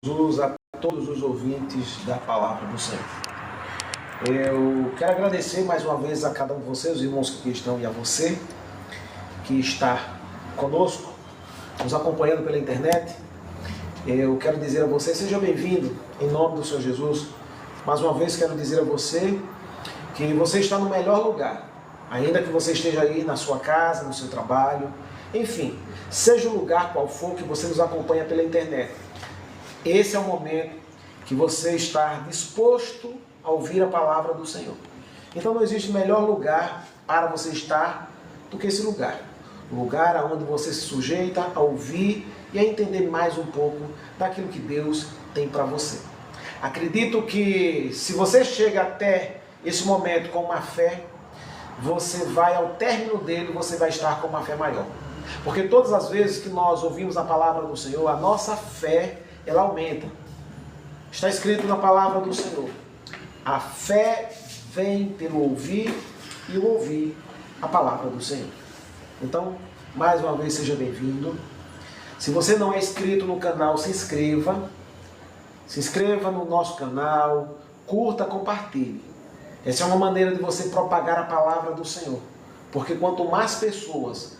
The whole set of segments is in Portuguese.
Jesus, a todos os ouvintes da Palavra do Senhor. Eu quero agradecer mais uma vez a cada um de vocês, os irmãos que aqui estão, e a você que está conosco, nos acompanhando pela internet. Eu quero dizer a você, seja bem-vindo em nome do Senhor Jesus. Mais uma vez quero dizer a você que você está no melhor lugar, ainda que você esteja aí na sua casa, no seu trabalho, enfim, seja o lugar qual for que você nos acompanha pela internet. Esse é o momento que você está disposto a ouvir a palavra do Senhor. Então não existe melhor lugar para você estar do que esse lugar. Um lugar onde você se sujeita a ouvir e a entender mais um pouco daquilo que Deus tem para você. Acredito que se você chega até esse momento com uma fé, você vai ao término dele, você vai estar com uma fé maior. Porque todas as vezes que nós ouvimos a palavra do Senhor, a nossa fé ela aumenta. Está escrito na palavra do Senhor: a fé vem pelo ouvir e o ouvir a palavra do Senhor. Então, mais uma vez, seja bem-vindo. Se você não é inscrito no canal, se inscreva. Se inscreva no nosso canal, curta, compartilhe. Essa é uma maneira de você propagar a palavra do Senhor. Porque quanto mais pessoas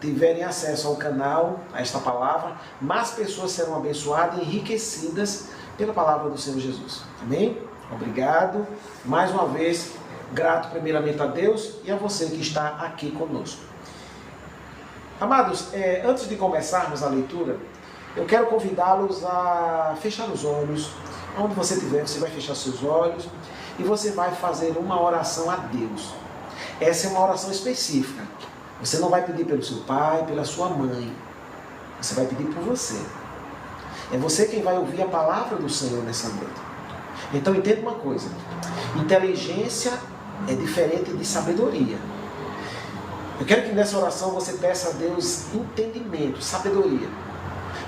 tiverem acesso ao canal, a esta palavra, mais pessoas serão abençoadas e enriquecidas pela palavra do Senhor Jesus. Amém? Obrigado. Mais uma vez, grato primeiramente a Deus e a você que está aqui conosco. Amados, antes de começarmos a leitura, eu quero convidá-los a fechar os olhos. Onde você estiver, você vai fechar seus olhos e você vai fazer uma oração a Deus. Essa é uma oração específica. Você não vai pedir pelo seu pai, pela sua mãe. Você vai pedir por você. É você quem vai ouvir a palavra do Senhor nessa noite. Então entenda uma coisa. Inteligência é diferente de sabedoria. Eu quero que nessa oração você peça a Deus entendimento, sabedoria,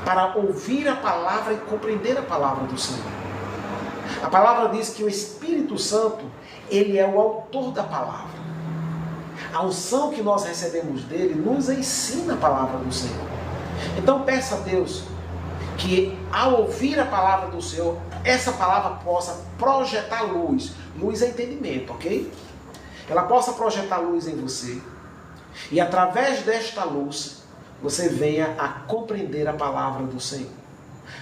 para ouvir a palavra e compreender a palavra do Senhor. A palavra diz que o Espírito Santo, ele é o autor da palavra. A unção que nós recebemos dele nos ensina a palavra do Senhor. Então peça a Deus que ao ouvir a palavra do Senhor, essa palavra possa projetar luz. Luz é entendimento, ok? Ela possa projetar luz em você. E através desta luz, você venha a compreender a palavra do Senhor.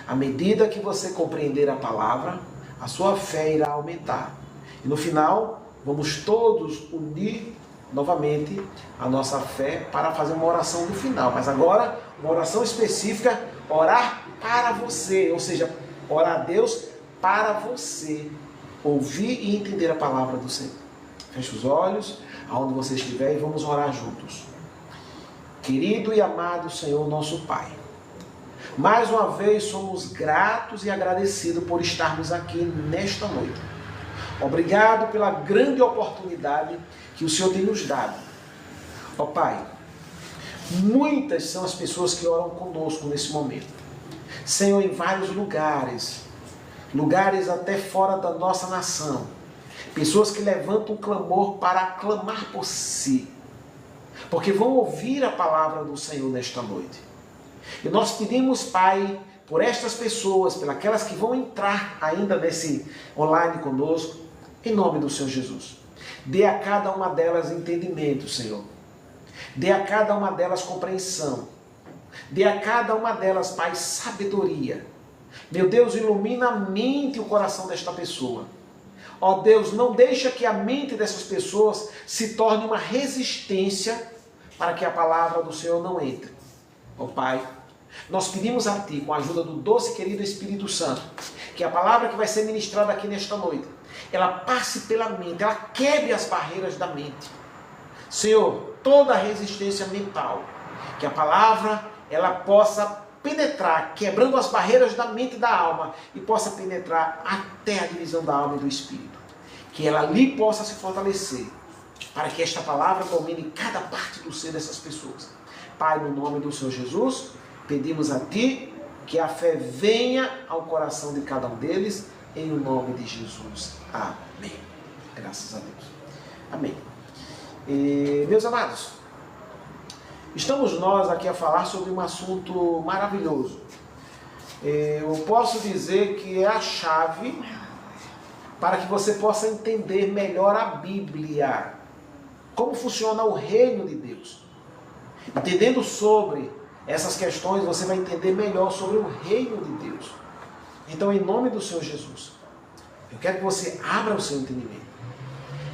À medida que você compreender a palavra, a sua fé irá aumentar. E no final, vamos todos unir novamente a nossa fé para fazer uma oração no final. Mas agora, uma oração específica, orar para você. Ou seja, orar a Deus para você ouvir e entender a palavra do Senhor. Feche os olhos, aonde você estiver, e vamos orar juntos. Querido e amado Senhor, nosso Pai, mais uma vez somos gratos e agradecidos por estarmos aqui nesta noite. Obrigado pela grande oportunidade que o Senhor tem nos dado. Ó Pai, muitas são as pessoas que oram conosco nesse momento. Senhor, em vários lugares até fora da nossa nação. Pessoas que levantam um clamor para clamar por si. Porque vão ouvir a palavra do Senhor nesta noite. E nós pedimos, Pai, por estas pessoas, por aquelas que vão entrar ainda nesse online conosco, em nome do Senhor Jesus. Dê a cada uma delas entendimento, Senhor. Dê a cada uma delas compreensão. Dê a cada uma delas, Pai, sabedoria. Meu Deus, ilumina a mente e o coração desta pessoa. Ó Deus, não deixa que a mente dessas pessoas se torne uma resistência para que a palavra do Senhor não entre. Ó Pai, nós pedimos a Ti, com a ajuda do doce e querido Espírito Santo, que a palavra que vai ser ministrada aqui nesta noite, ela passe pela mente, ela quebre as barreiras da mente. Senhor, toda a resistência mental, que a palavra ela possa penetrar, quebrando as barreiras da mente e da alma, e possa penetrar até a divisão da alma e do Espírito. Que ela ali possa se fortalecer, para que esta palavra domine cada parte do ser dessas pessoas. Pai, no nome do Senhor Jesus, pedimos a Ti que a fé venha ao coração de cada um deles, em o nome de Jesus. Amém. Graças a Deus. Amém. E, meus amados, estamos nós aqui a falar sobre um assunto maravilhoso. eu posso dizer que é a chave para que você possa entender melhor a Bíblia, como funciona o reino de Deus. Entendendo sobre essas questões, você vai entender melhor sobre o reino de Deus. Então, em nome do Senhor Jesus, eu quero que você abra o seu entendimento.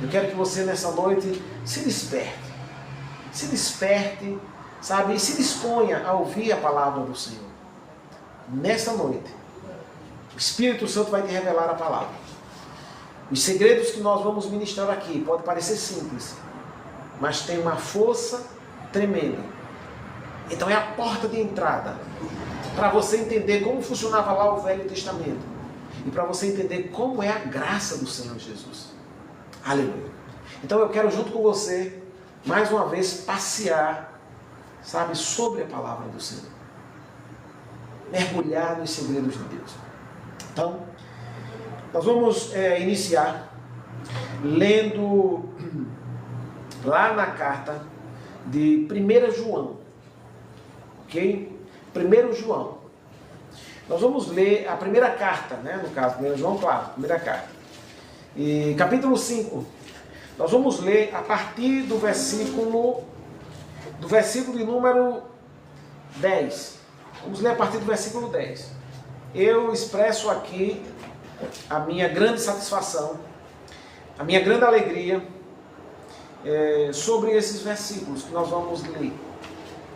Eu quero que você nessa noite se desperte, sabe, e se disponha a ouvir a palavra do Senhor. Nessa noite, o Espírito Santo vai te revelar a palavra. Os segredos que nós vamos ministrar aqui pode parecer simples, mas tem uma força tremenda. Então é a porta de entrada para você entender como funcionava lá o Velho Testamento e para você entender como é a graça do Senhor Jesus. Aleluia. Então eu quero junto com você, mais uma vez, passear, sabe, sobre a palavra do Senhor. Mergulhar nos segredos de Deus. Então, nós vamos iniciar lendo lá na carta de 1 João. Ok? 1 João. Nós vamos ler a primeira carta, né? No caso, 1 João, claro, primeira carta. E capítulo 5. Nós vamos ler a partir do versículo de número 10. Vamos ler a partir do versículo 10. Eu expresso aqui a minha grande satisfação, a minha grande alegria sobre esses versículos que nós vamos ler,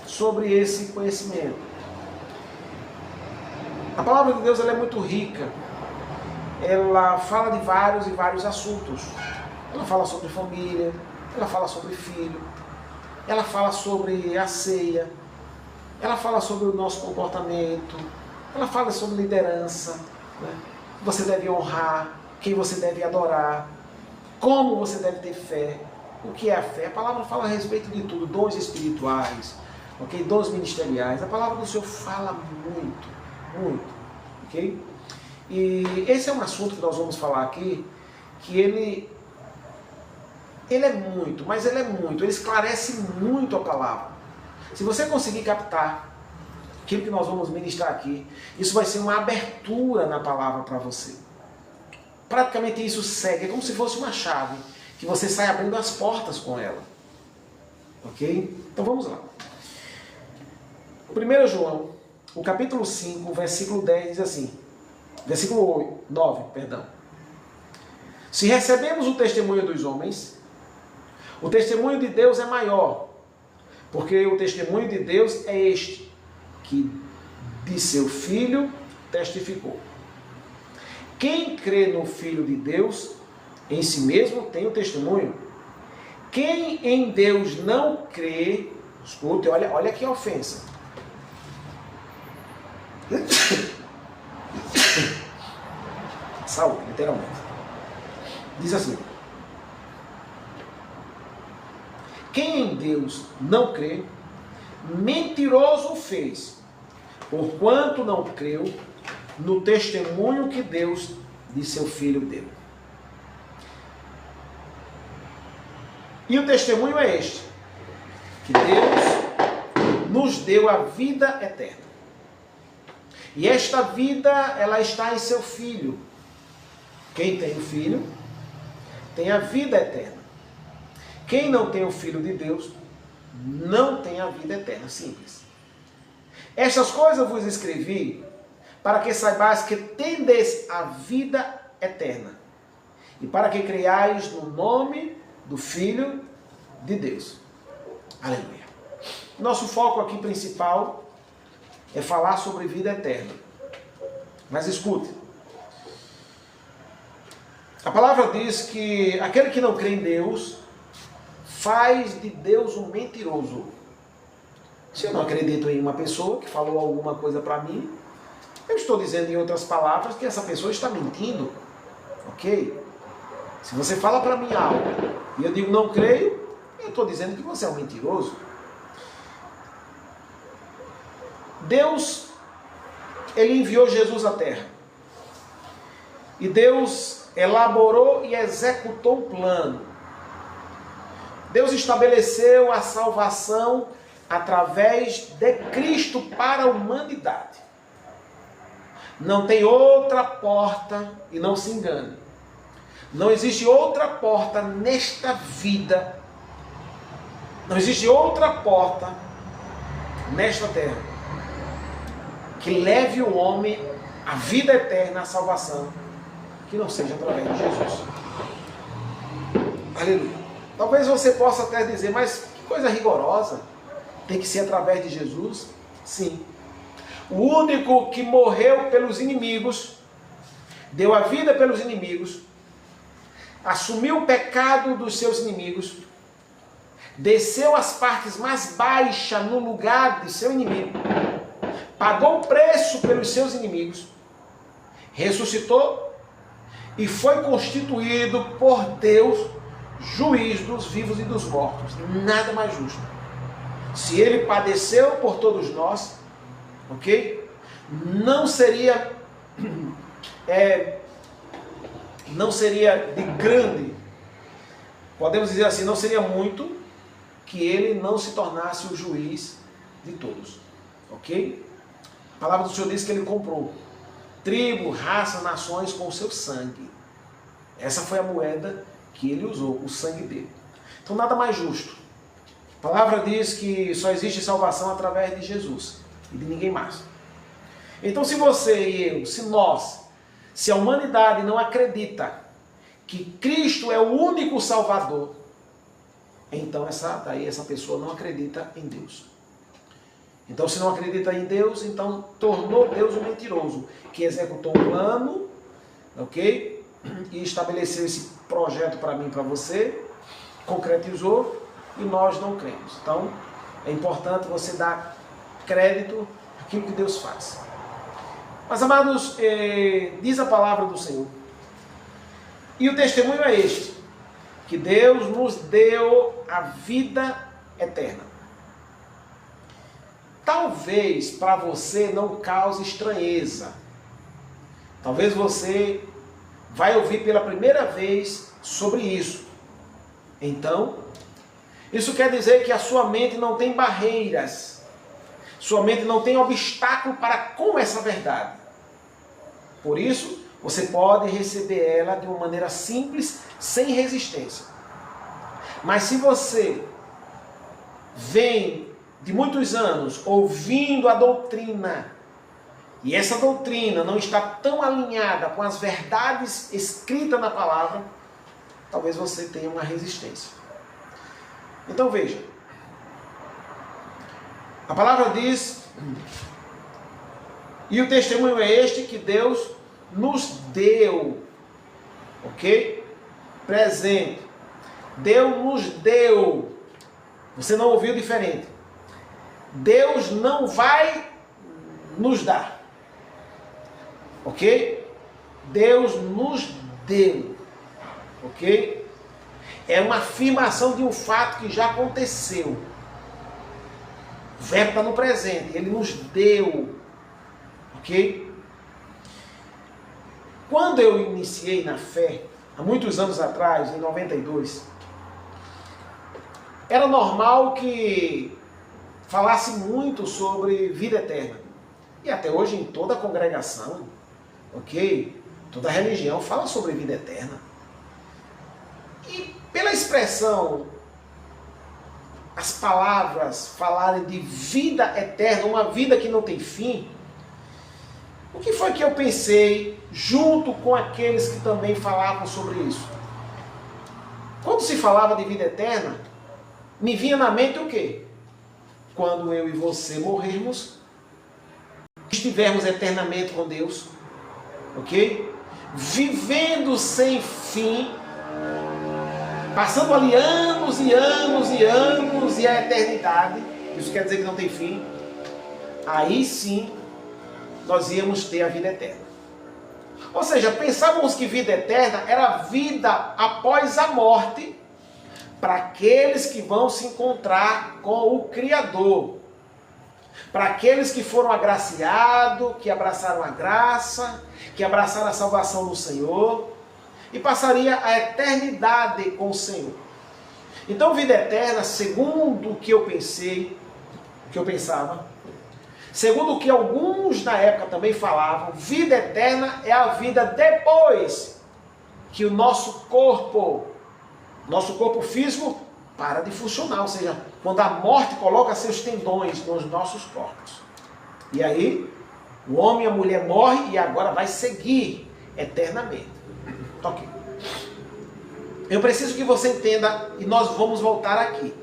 sobre esse conhecimento. A palavra de Deus ela é muito rica, ela fala de vários e vários assuntos. Ela fala sobre família, ela fala sobre filho, ela fala sobre a ceia, ela fala sobre o nosso comportamento, ela fala sobre liderança, né? Você deve honrar, quem você deve adorar, como você deve ter fé, o que é a fé. A palavra fala a respeito de tudo, dons espirituais, ok? Dons ministeriais. A palavra do Senhor fala muito, muito, ok? E esse é um assunto que nós vamos falar aqui, que ele é muito, mas ele é muito, ele esclarece muito a palavra. Se você conseguir captar aquilo que nós vamos ministrar aqui, isso vai ser uma abertura na palavra para você. Praticamente isso segue, é como se fosse uma chave, que você sai abrindo as portas com ela. Ok? Então vamos lá. 1 João, o capítulo 5, versículo 10 diz assim, versículo 9, perdão. Se recebemos o testemunho dos homens, o testemunho de Deus é maior, porque o testemunho de Deus é este, que de seu Filho testificou. Quem crê no Filho de Deus, em si mesmo tem o testemunho. Quem em Deus não crê, escute, olha que ofensa. Saúde, literalmente. Diz assim: quem em Deus não crê, mentiroso fez, porquanto não creu no testemunho que Deus de seu Filho deu. E o testemunho é este, que Deus nos deu a vida eterna. E esta vida, ela está em seu Filho. Quem tem o Filho, tem a vida eterna. Quem não tem o Filho de Deus, não tem a vida eterna. Simples. Estas coisas vos escrevi, para que saibais que tendes a vida eterna, e para que creiais no nome do Filho de Deus. Aleluia. Nosso foco aqui principal é falar sobre vida eterna. Mas escute. A palavra diz que aquele que não crê em Deus faz de Deus um mentiroso. Se eu não acredito em uma pessoa que falou alguma coisa para mim, eu estou dizendo em outras palavras que essa pessoa está mentindo. Ok? Se você fala para mim algo e eu digo não creio, eu estou dizendo que você é um mentiroso. Deus, Ele enviou Jesus à terra. E Deus elaborou e executou um plano. Deus estabeleceu a salvação através de Cristo para a humanidade. Não tem outra porta, e não se engane. Não existe outra porta nesta vida. Não existe outra porta nesta terra que leve o homem à vida eterna, à salvação, que não seja através de Jesus. Aleluia. Talvez você possa até dizer, mas que coisa rigorosa, tem que ser através de Jesus? Sim. O único que morreu pelos inimigos, deu a vida pelos inimigos, assumiu o pecado dos seus inimigos, desceu às partes mais baixas no lugar de seu inimigo, pagou o preço pelos seus inimigos, ressuscitou e foi constituído por Deus juiz dos vivos e dos mortos. Nada mais justo. Se ele padeceu por todos nós, ok? Não seria de grande, podemos dizer assim, não seria muito que ele não se tornasse o juiz de todos, ok? A palavra do Senhor diz que ele comprou tribo, raça, nações com o seu sangue. Essa foi a moeda que ele usou, o sangue dele. Então nada mais justo. A palavra diz que só existe salvação através de Jesus e de ninguém mais. Então se você e eu, se a humanidade não acredita que Cristo é o único Salvador, então essa pessoa não acredita em Deus. Então se não acredita em Deus, então tornou Deus um mentiroso, que executou um plano, ok? E estabeleceu esse projeto para mim e para você, concretizou, e nós não cremos. Então é importante você dar crédito àquilo que Deus faz. Mas amados, diz a palavra do Senhor, e o testemunho é este, que Deus nos deu a vida eterna. Talvez para você não cause estranheza. Talvez você vai ouvir pela primeira vez sobre isso. Então, isso quer dizer que a sua mente não tem barreiras. Sua mente não tem obstáculo para com essa verdade. Por isso, você pode receber ela de uma maneira simples, sem resistência. Mas se você vem de muitos anos ouvindo a doutrina, e essa doutrina não está tão alinhada com as verdades escritas na palavra, talvez você tenha uma resistência. Então veja, a palavra diz, e o testemunho é este, que Deus nos deu, ok? Presente. Deus nos deu. Você não ouviu diferente. Deus não vai nos dar, ok? Deus nos deu, ok? É uma afirmação de um fato que já aconteceu. O verbo está no presente, ele nos deu, ok? Quando eu iniciei na fé, há muitos anos atrás, em 92, era normal que falasse muito sobre vida eterna. E até hoje em toda a congregação, ok? Toda religião fala sobre vida eterna. E pela expressão, as palavras falarem de vida eterna, uma vida que não tem fim, o que foi que eu pensei junto com aqueles que também falavam sobre isso? Quando se falava de vida eterna, me vinha na mente o quê? Quando eu e você morrermos, estivermos eternamente com Deus, ok? Vivendo sem fim, passando ali anos e anos e anos e a eternidade, isso quer dizer que não tem fim, aí sim nós íamos ter a vida eterna. Ou seja, pensávamos que vida eterna era vida após a morte, para aqueles que vão se encontrar com o Criador, para aqueles que foram agraciados, que abraçaram a graça, que abraçaram a salvação do Senhor, e passaria a eternidade com o Senhor. Então, vida eterna, segundo o que eu pensei, o que eu pensava, segundo o que alguns na época também falavam, vida eterna é a vida depois que o nosso corpo físico para de funcionar, ou seja, quando a morte coloca seus tendões nos nossos corpos. E aí, o homem e a mulher morrem e agora vai seguir eternamente. Ok. Eu preciso que você entenda, e nós vamos voltar aqui.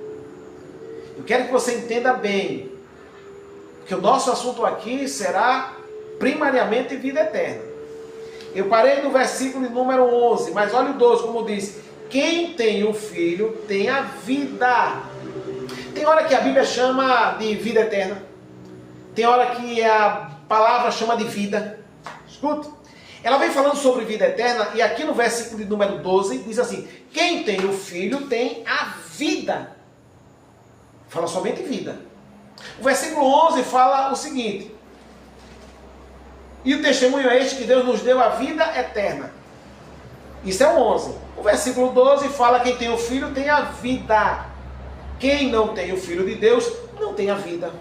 Eu quero que você entenda bem que o nosso assunto aqui será primariamente vida eterna. Eu parei no versículo número 11, mas olha o 12, como diz: quem tem o Filho tem a vida. Tem hora que a Bíblia chama de vida eterna. Tem hora que a palavra chama de vida. Escute. Ela vem falando sobre vida eterna e aqui no versículo número 12 diz assim: quem tem o Filho tem a vida. Fala somente vida. O versículo 11 fala o seguinte: e o testemunho é este, que Deus nos deu a vida eterna. Isso é o 11. O versículo 12 fala: quem tem o Filho tem a vida. Quem não tem o Filho de Deus não tem a vida.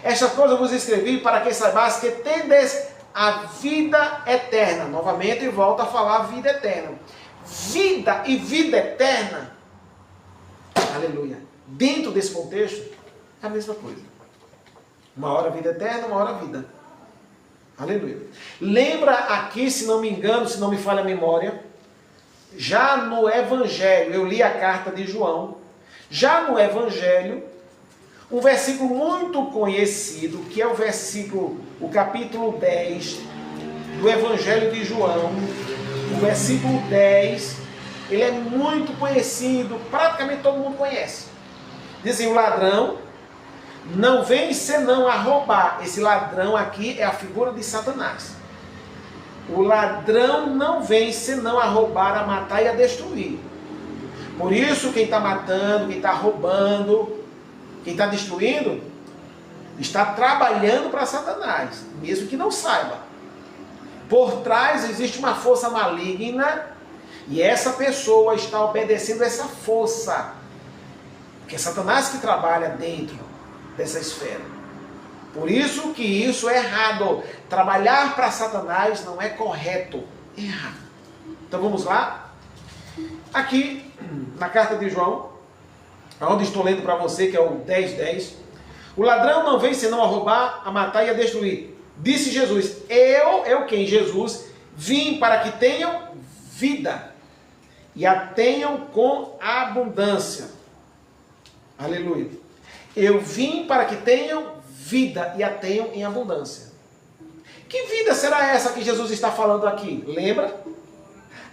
Estas coisas eu vos escrevi para que saibais que tendes a vida eterna. Novamente volta a falar vida eterna. Vida e vida eterna, aleluia, dentro desse contexto é a mesma coisa. Uma hora vida eterna, uma hora vida. Aleluia. Lembra aqui, se não me engano, se não me falha a memória, já no Evangelho, eu li a carta de João, já no Evangelho, um versículo muito conhecido, que é o capítulo 10 do Evangelho de João, o versículo 10, ele é muito conhecido, praticamente todo mundo conhece. Dizem: o ladrão não vem senão a roubar. Esse ladrão aqui é a figura de Satanás. O ladrão não vem senão a roubar, a matar e a destruir. Por isso, quem está matando, quem está roubando, quem está destruindo, está trabalhando para Satanás, mesmo que não saiba. Por trás existe uma força maligna e essa pessoa está obedecendo essa força. Porque é Satanás que trabalha dentro dessa esfera. Por isso que isso é errado. Trabalhar para Satanás não é correto. É errado. Então vamos lá. Aqui, na carta de João, onde estou lendo para você, que é o 10:10. O ladrão não vem senão a roubar, a matar e a destruir. Disse Jesus: eu quem? Jesus, vim para que tenham vida e a tenham com abundância. Aleluia. Eu vim para que tenham vida e a tenham em abundância. Que vida será essa que Jesus está falando aqui? Lembra?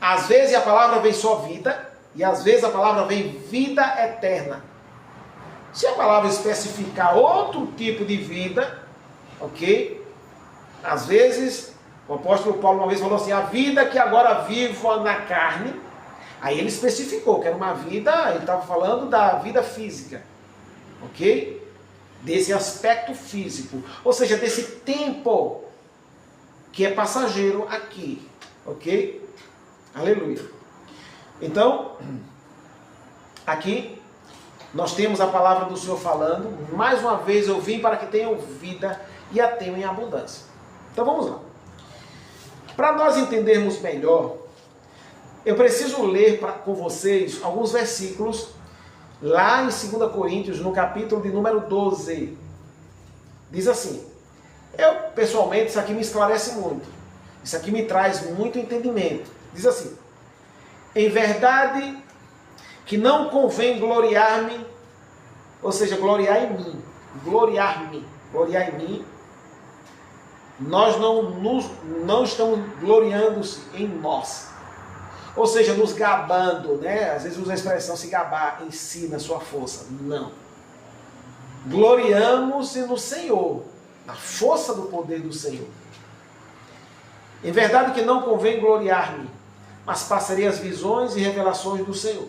Às vezes a palavra vem só vida e às vezes a palavra vem vida eterna. Se a palavra especificar outro tipo de vida, ok? Às vezes, o apóstolo Paulo uma vez falou assim: a vida que agora vivo na carne. Aí ele especificou que era uma vida, ele estava falando da vida física, ok? Desse aspecto físico, ou seja, desse tempo que é passageiro aqui, ok? Aleluia. Então, aqui nós temos a palavra do Senhor falando: mais uma vez eu vim para que tenham vida e a tenham em abundância. Então vamos lá. Para nós entendermos melhor, eu preciso ler com vocês alguns versículos lá em 2 Coríntios, no capítulo de número 12. Diz assim: eu pessoalmente, isso aqui me esclarece muito, isso aqui me traz muito entendimento. Diz assim: em verdade que não convém gloriar-me, ou seja, gloriar em mim, gloriar-me, gloriar em mim. Nós não estamos gloriando em nós, ou seja, nos gabando, né? Às vezes usa a expressão se gabar em si, na sua força. Não. Gloriamos no Senhor, na força do poder do Senhor. Em verdade que não convém gloriar-me, mas passarei as visões e revelações do Senhor.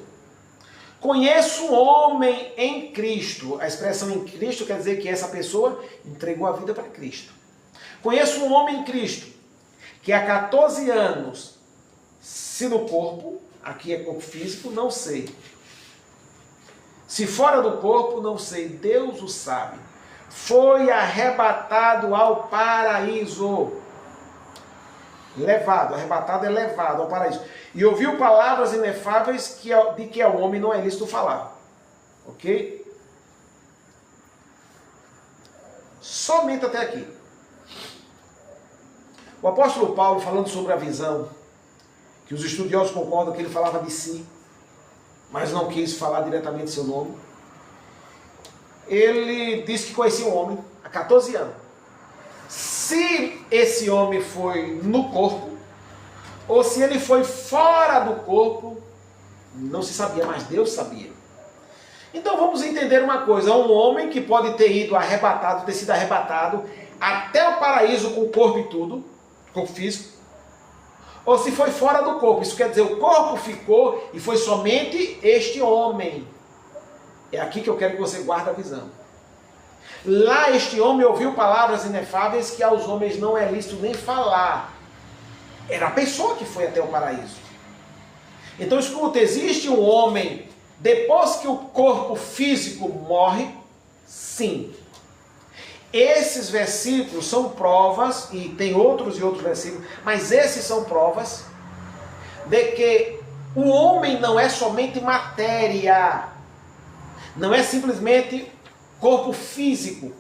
Conheço um homem em Cristo. A expressão em Cristo quer dizer que essa pessoa entregou a vida para Cristo. Conheço um homem em Cristo, que há 14 anos, se no corpo, aqui é corpo físico, não sei. Se fora do corpo, não sei, Deus o sabe. foi arrebatado ao paraíso. Levado, arrebatado é levado ao paraíso. E ouviu palavras inefáveis de que ao homem não é lícito falar. Ok? Somente até aqui. O apóstolo Paulo, falando sobre a visão, que os estudiosos concordam que ele falava de si, mas não quis falar diretamente seu nome. Ele disse que conhecia um homem há 14 anos. Se esse homem foi no corpo, ou se ele foi fora do corpo, não se sabia, mas Deus sabia. Então vamos entender uma coisa: um homem que pode ter ido arrebatado, ter sido arrebatado até o paraíso com o corpo e tudo, corpo físico, ou se foi fora do corpo. Isso quer dizer, o corpo ficou e foi somente este homem. É aqui que eu quero que você guarde a visão. Lá este homem ouviu palavras inefáveis que aos homens não é lícito nem falar. Era a pessoa que foi até o paraíso. Então escuta, existe um homem depois que o corpo físico morre? Sim. Esses versículos são provas, e tem outros e outros versículos, mas esses são provas de que o homem não é somente matéria, não é simplesmente corpo físico,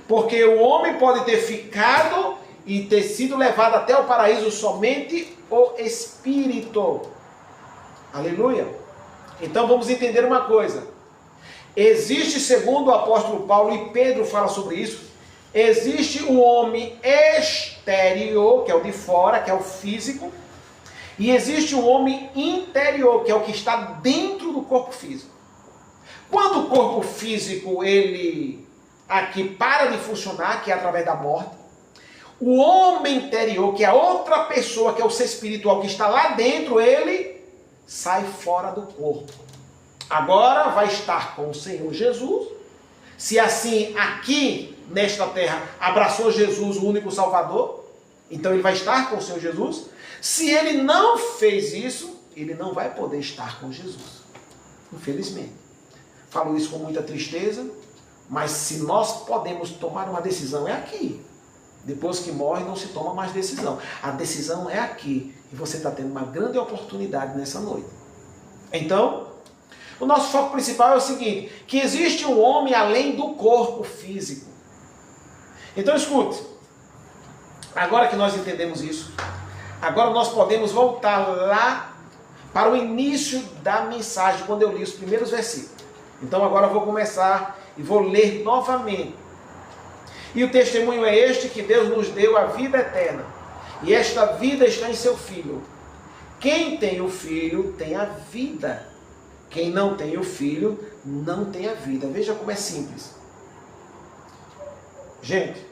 porque o homem pode ter ficado e ter sido levado até o paraíso somente o espírito. Aleluia! Então vamos entender uma coisa. Existe, segundo o apóstolo Paulo, e Pedro fala sobre isso, existe o homem exterior, que é o de fora, que é o físico, e existe o homem interior, que é o que está dentro do corpo físico. Quando o corpo físico, ele aqui para de funcionar, que é através da morte, o homem interior, que é outra pessoa, que é o ser espiritual, que está lá dentro, ele sai fora do corpo. Agora vai estar com o Senhor Jesus. Se assim aqui nesta terra abraçou Jesus, o único Salvador, então ele vai estar com o Senhor Jesus. Se ele não fez isso, ele não vai poder estar com Jesus, infelizmente. Falo isso com muita tristeza, mas se nós podemos tomar uma decisão é aqui. Depois que morre não se toma mais decisão. A decisão é aqui, e você está tendo uma grande oportunidade nessa noite. Então, o nosso foco principal é o seguinte, que existe um homem além do corpo físico. Então escute, agora que nós entendemos isso, agora nós podemos voltar lá para o início da mensagem, quando eu li os primeiros versículos. Então agora eu vou começar e vou ler novamente. E o testemunho é este, que Deus nos deu a vida eterna, e esta vida está em seu Filho. Quem tem o Filho tem a vida. Quem não tem o Filho não tem a vida. Veja como é simples. Gente,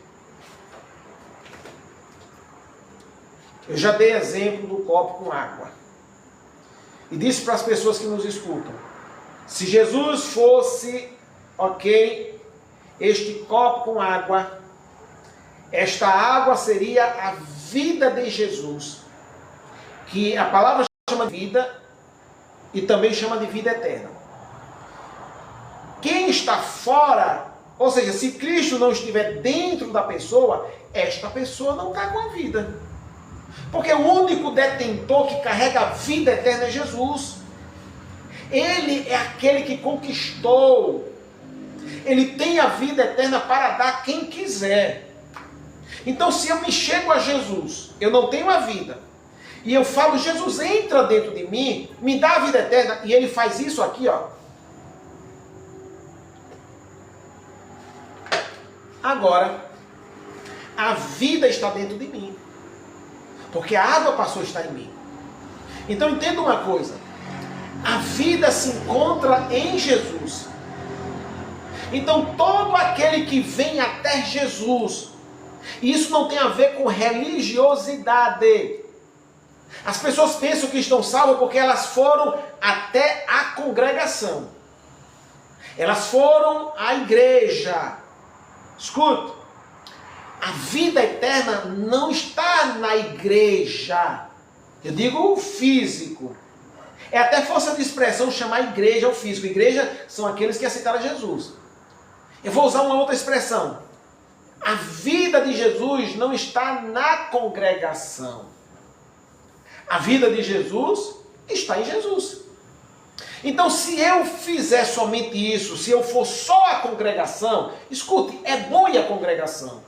eu já dei exemplo do copo com água. E disse para as pessoas que nos escutam, se Jesus fosse, este copo com água, esta água seria a vida de Jesus, que a palavra chama de vida e também chama de vida eterna. Quem está fora, ou seja, se Cristo não estiver dentro da pessoa, esta pessoa não está com a vida. Porque o único detentor que carrega a vida eterna é Jesus. Ele é aquele que conquistou. Ele tem a vida eterna para dar a quem quiser. Então, se eu me chego a Jesus, eu não tenho a vida, e eu falo, Jesus entra dentro de mim, me dá a vida eterna, e ele faz isso aqui, ó. Agora, a vida está dentro de mim, porque a água passou a estar em mim. Então entenda uma coisa, a vida se encontra em Jesus. Então todo aquele que vem até Jesus, e isso não tem a ver com religiosidade. As pessoas pensam que estão salvas porque elas foram até a congregação. Elas foram à igreja. Escuta, a vida eterna não está na igreja. Eu digo o físico. É até força de expressão chamar igreja o físico. Igreja são aqueles que aceitaram Jesus. Eu vou usar uma outra expressão. A vida de Jesus não está na congregação. A vida de Jesus está em Jesus. Então, se eu fizer somente isso, se eu for só a congregação, escute, é bom ir à congregação.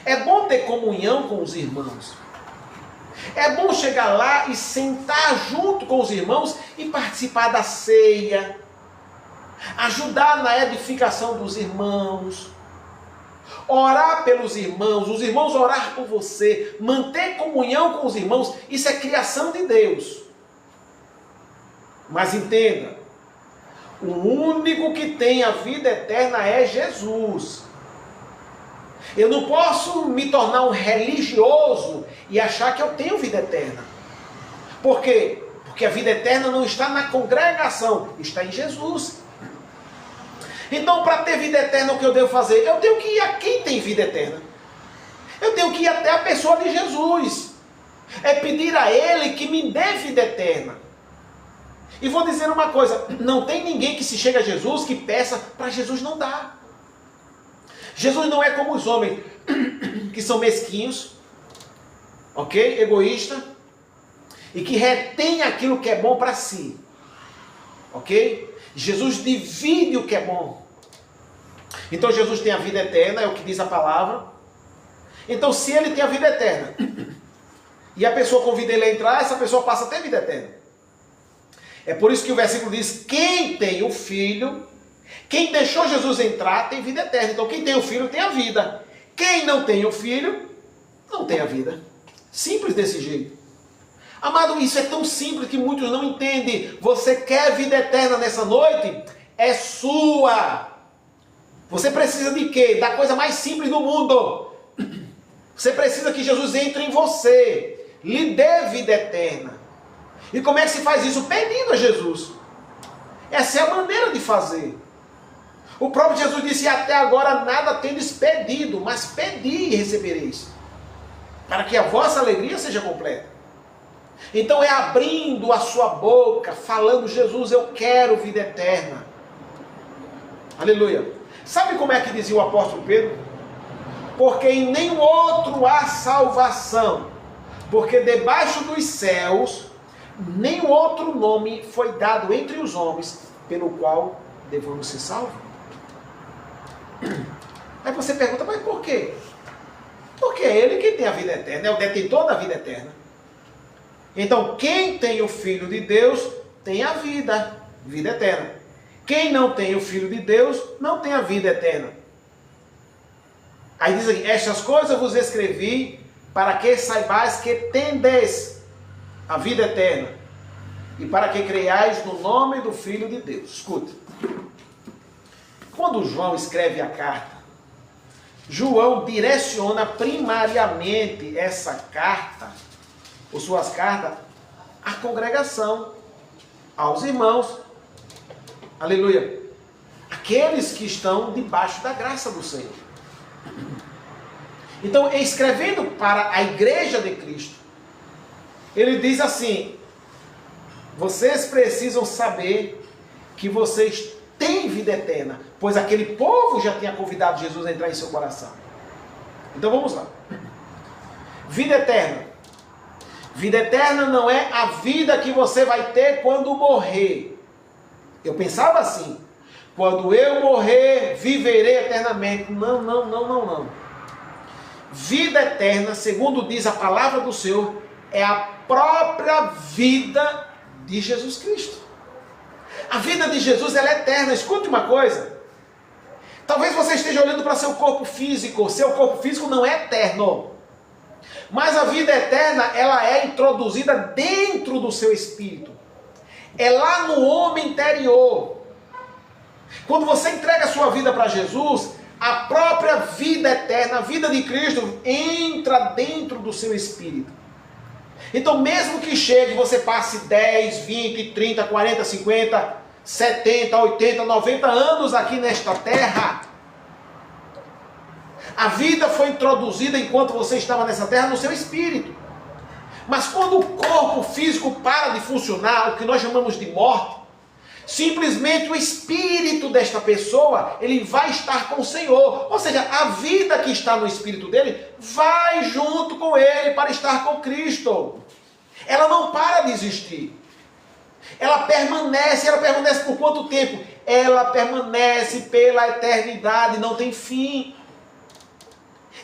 É bom ter comunhão com os irmãos. É bom chegar lá e sentar junto com os irmãos e participar da ceia, ajudar na edificação dos irmãos, orar pelos irmãos, os irmãos orar por você, manter comunhão com os irmãos, isso é criação de Deus. Mas entenda, o único que tem a vida eterna é Jesus. Eu não posso me tornar um religioso e achar que eu tenho vida eterna. Por quê? Porque a vida eterna não está na congregação, está em Jesus. Então, para ter vida eterna, o que eu devo fazer? Eu tenho que ir a quem tem vida eterna. Eu tenho que ir até a pessoa de Jesus. É pedir a Ele que me dê vida eterna. E vou dizer uma coisa, não tem ninguém que se chegue a Jesus que peça para Jesus não dar. Jesus não é como os homens que são mesquinhos, ok? Egoísta, e que retém aquilo que é bom para si, ok? Jesus divide o que é bom. Então Jesus tem a vida eterna, é o que diz a palavra. Então se ele tem a vida eterna, e a pessoa convida ele a entrar, essa pessoa passa a ter vida eterna. É por isso que o versículo diz, quem tem o Filho, quem deixou Jesus entrar, tem vida eterna. Então quem tem o Filho tem a vida. Quem não tem o Filho, não tem a vida. Simples desse jeito. Amado, isso é tão simples que muitos não entendem. Você quer vida eterna nessa noite? É sua. Você precisa de quê? Da coisa mais simples do mundo. Você precisa que Jesus entre em você, lhe dê vida eterna. E como é que se faz isso? Pedindo a Jesus. Essa é a maneira de fazer. O próprio Jesus disse, até agora nada tendes pedido, mas pedi e recebereis, para que a vossa alegria seja completa. Então é abrindo a sua boca, falando, Jesus, eu quero vida eterna. Aleluia. Sabe como é que dizia o apóstolo Pedro? Porque em nenhum outro há salvação, porque debaixo dos céus nenhum outro nome foi dado entre os homens, pelo qual devemos ser salvos. Aí você pergunta, mas por quê? Porque é ele que tem a vida eterna, é o detentor da vida eterna. Então, quem tem o Filho de Deus, tem a vida eterna. Quem não tem o Filho de Deus, não tem a vida eterna. Aí diz aqui, estas coisas vos escrevi, para que saibais que tendes a vida eterna, e para que creiais no nome do Filho de Deus. Escuta. Quando João escreve a carta, João direciona primariamente essa carta, ou suas cartas, à congregação, aos irmãos, aleluia, aqueles que estão debaixo da graça do Senhor. Então, escrevendo para a igreja de Cristo, ele diz assim, vocês precisam saber que vocês têm vida eterna, pois aquele povo já tinha convidado Jesus a entrar em seu coração. Então vamos lá. Vida eterna. Vida eterna não é a vida que você vai ter quando morrer. Eu pensava assim, quando eu morrer, viverei eternamente. Não. Vida eterna, segundo diz a palavra do Senhor, é a própria vida de Jesus Cristo. A vida de Jesus, ela é eterna. Escute uma coisa. Talvez você esteja olhando para seu corpo físico. Seu corpo físico não é eterno. Mas a vida eterna, ela é introduzida dentro do seu espírito. É lá no homem interior. Quando você entrega a sua vida para Jesus, a própria vida eterna, a vida de Cristo, entra dentro do seu espírito. Então, mesmo que chegue, você passe 10, 20, 30, 40, 50, 70, 80, 90 anos aqui nesta terra, a vida foi introduzida enquanto você estava nessa terra no seu espírito. Mas quando o corpo físico para de funcionar, o que nós chamamos de morte, Simplesmente o espírito desta pessoa, ele vai estar com o Senhor. Ou seja, a vida que está no espírito dele vai junto com ele para estar com Cristo. Ela não para de existir. Ela permanece por quanto tempo? Ela permanece pela eternidade, não tem fim.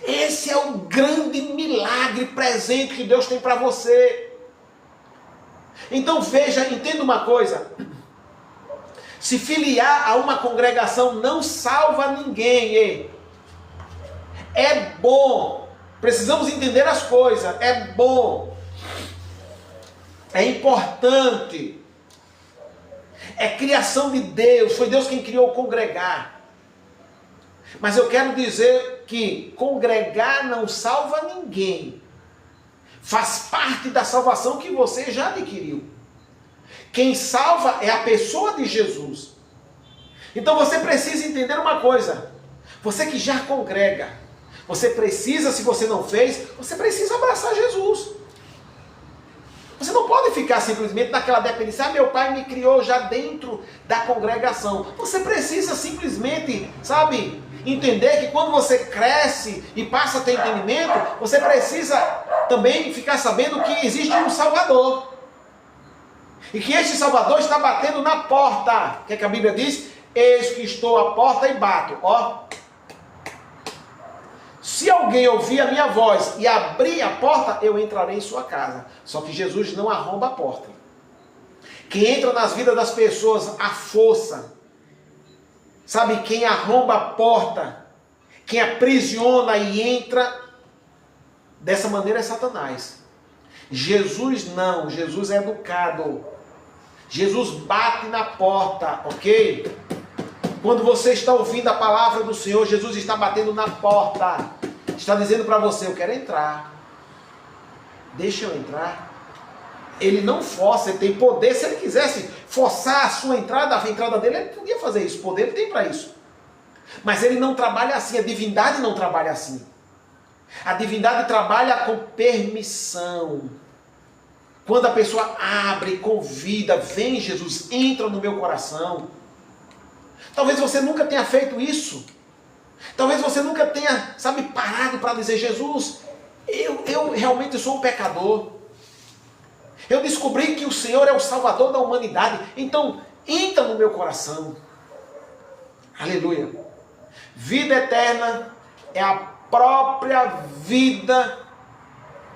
Esse é o grande milagre presente que Deus tem para você. Então veja, entenda uma coisa. Se filiar a uma congregação não salva ninguém. É bom. Precisamos entender as coisas. É bom. É importante. É criação de Deus. Foi Deus quem criou congregar. Mas eu quero dizer que congregar não salva ninguém. Faz parte da salvação que você já adquiriu. Quem salva é a pessoa de Jesus. Então você precisa entender uma coisa. Você que já congrega, você precisa, se você não fez, você precisa abraçar Jesus. Você não pode ficar simplesmente naquela dependência. Meu pai me criou já dentro da congregação. Você precisa simplesmente, entender que quando você cresce e passa a ter entendimento, você precisa também ficar sabendo que existe um Salvador. E que este Salvador está batendo na porta. O que é que a Bíblia diz? Eis que estou à porta e bato. Se alguém ouvir a minha voz e abrir a porta, eu entrarei em sua casa. Só que Jesus não arromba a porta. Quem entra nas vidas das pessoas à força, quem arromba a porta, quem aprisiona e entra dessa maneira é Satanás. Jesus não, Jesus é educado. Jesus bate na porta, ok? Quando você está ouvindo a palavra do Senhor, Jesus está batendo na porta. Está dizendo para você, eu quero entrar. Deixa eu entrar. Ele não força, ele tem poder. Se ele quisesse forçar a sua entrada, a entrada dele, ele podia fazer isso. Poder ele tem para isso. Mas ele não trabalha assim, a divindade não trabalha assim. A divindade trabalha com permissão. Quando a pessoa abre, convida, vem Jesus, entra no meu coração. Talvez você nunca tenha feito isso. Talvez você nunca tenha, parado para dizer, Jesus, eu realmente sou um pecador. Eu descobri que o Senhor é o Salvador da humanidade. Então, entra no meu coração. Aleluia. Vida eterna é a própria vida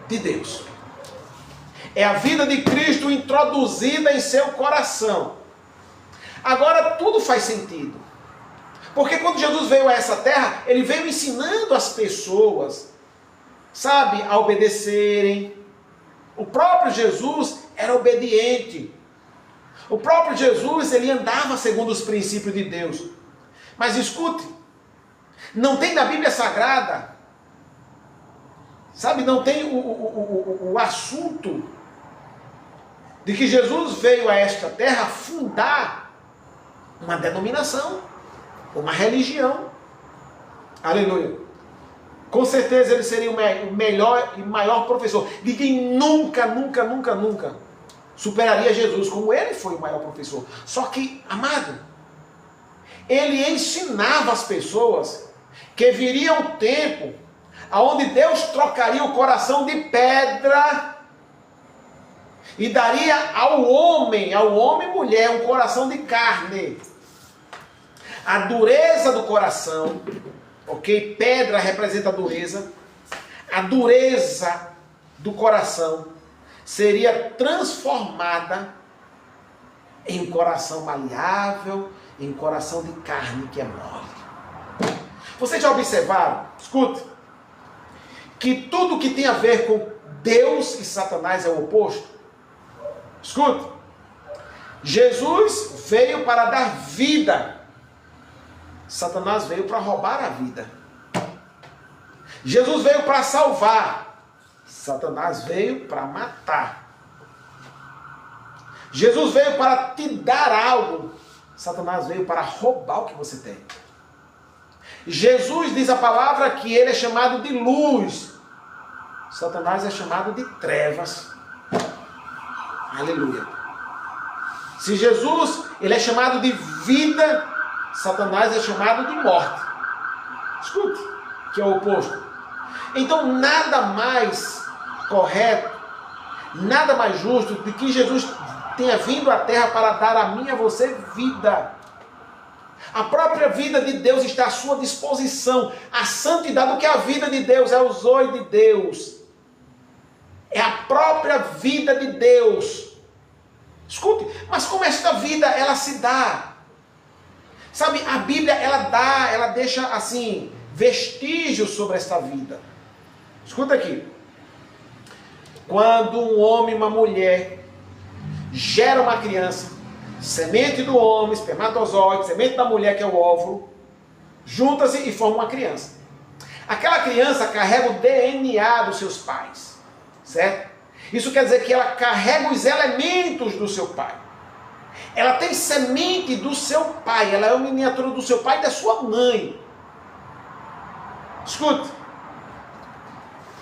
de Deus. É a vida de Cristo introduzida em seu coração. Agora tudo faz sentido. Porque quando Jesus veio a essa terra, ele veio ensinando as pessoas, a obedecerem. O próprio Jesus era obediente. O próprio Jesus, ele andava segundo os princípios de Deus. Mas escute, não tem na Bíblia Sagrada, não tem o assunto de que Jesus veio a esta terra fundar uma denominação, uma religião. Aleluia. Com certeza ele seria o melhor e maior professor. Ninguém nunca superaria Jesus, como ele foi o maior professor. Só que, amado, ele ensinava as pessoas que viria um tempo onde Deus trocaria o coração de pedra e daria ao homem e mulher, um coração de carne. A dureza do coração, ok? Pedra representa a dureza. A dureza do coração seria transformada em um coração maleável, em um coração de carne que é mole. Vocês já observaram, escute, que tudo que tem a ver com Deus e Satanás é o oposto? Escute, Jesus veio para dar vida, Satanás veio para roubar a vida. Jesus veio para salvar, Satanás veio para matar. Jesus veio para te dar algo, Satanás veio para roubar o que você tem. Jesus diz a palavra que ele é chamado de luz, Satanás é chamado de trevas. Aleluia. Se Jesus ele é chamado de vida, Satanás é chamado de morte. Escute, que é o oposto. Então nada mais correto, nada mais justo do que Jesus tenha vindo à terra para dar a mim e a você vida. A própria vida de Deus está à sua disposição. A santidade, o que é a vida de Deus? É o zoe de Deus. É a própria vida de Deus. Escute, mas como esta vida ela se dá? Sabe, a Bíblia ela deixa assim vestígios sobre esta vida. Escuta aqui. Quando um homem e uma mulher gera uma criança, semente do homem, espermatozoide, semente da mulher que é o óvulo, junta-se e forma uma criança. Aquela criança carrega o DNA dos seus pais, certo? Isso quer dizer que ela carrega os elementos do seu pai. Ela tem semente do seu pai, ela é uma miniatura do seu pai e da sua mãe. Escute,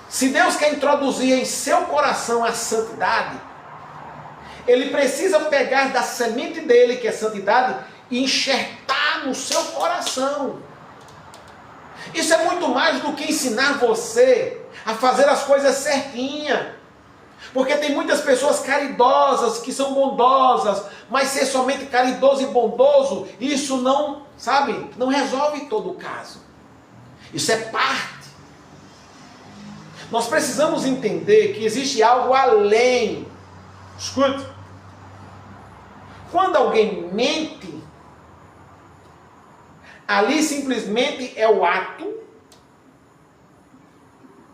se Deus quer introduzir em seu coração a santidade, Ele precisa pegar da semente dele, que é santidade, e enxertar no seu coração. Isso é muito mais do que ensinar você a fazer as coisas certinhas. Porque tem muitas pessoas caridosas, que são bondosas, mas ser somente caridoso e bondoso, isso não, sabe, não resolve todo o caso. Isso é parte. Nós precisamos entender que existe algo além. Escute. Quando alguém mente, ali simplesmente é o ato